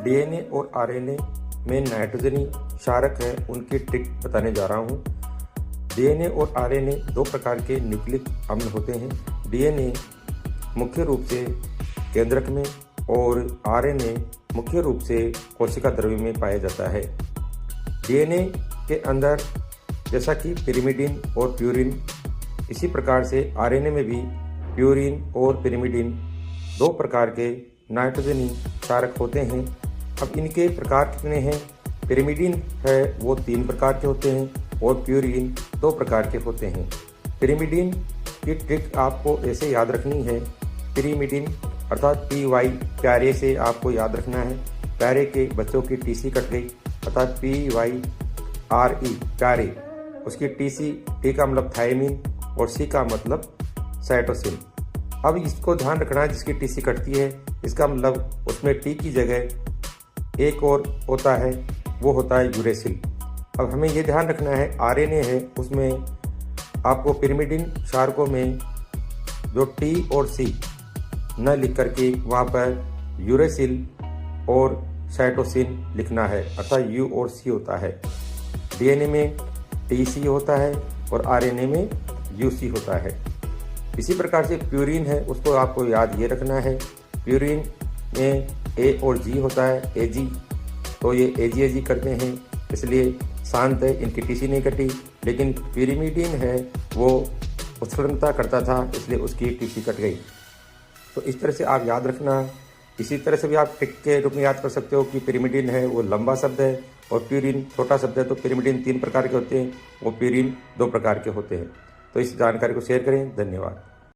DNA और RNA में नाइट्रोजनी क्षारक है, उनकी ट्रिक बताने जा रहा हूँ। डीएनए और आरएनए दो प्रकार के न्यूक्लिक अम्ल होते हैं। डीएनए मुख्य रूप से केंद्रक में और आरएनए मुख्य रूप से कोशिका द्रव्य में पाया जाता है। डीएनए के अंदर जैसा कि पिरिमिडिन और प्यूरिन, इसी प्रकार से आरएनए में भी प्यूरिन और पिरिमिडिन दो प्रकार के नाइट्रोजनी क्षारक होते हैं। अब इनके प्रकार कितने हैं? पिरिमिडिन है वो 3 प्रकार के होते हैं और प्यूरिन 2 प्रकार के होते हैं। पिरिमिडिन की ट्रिक आपको ऐसे याद रखनी है। पिरिमिडिन अर्थात PY प्यारे से आपको याद रखना है। प्यारे के बच्चों की TC कट गई अर्थात PYRE प्यारे, उसकी T का मतलब थायमिन और C का मतलब साइटोसिन। अब इसको ध्यान रखना है, जिसकी TC कटती है इसका मतलब उसमें T की जगह एक और होता है, वो होता है यूरेसिल। अब हमें ये ध्यान रखना है आरएनए है उसमें आपको पिरिमिडिन क्षारकों में जो T और C न लिख करके वहाँ पर यूरेसिल और साइटोसिन लिखना है अर्थात U और C होता है। डीएनए में TC होता है और आरएनए में UC होता है। इसी प्रकार से प्यूरिन है, उसको आपको याद ये रखना है। प्यूरिन में A और G होता है, AG, तो ये AG करते हैं इसलिए शांत है, इनकी TC नहीं कटी। लेकिन पिरिमिडिन है वो उत्सर्गता करता था इसलिए उसकी TC कट गई। तो इस तरह से आप याद रखना। इसी तरह से भी आप ट्रिक के रूप में याद कर सकते हो कि पिरिमिडिन है वो लंबा शब्द है और प्यूरिन छोटा शब्द है। तो पिरिमिडिन 3 प्रकार के होते हैं और प्यूरिन 2 प्रकार के होते हैं। तो इस जानकारी को शेयर करें। धन्यवाद।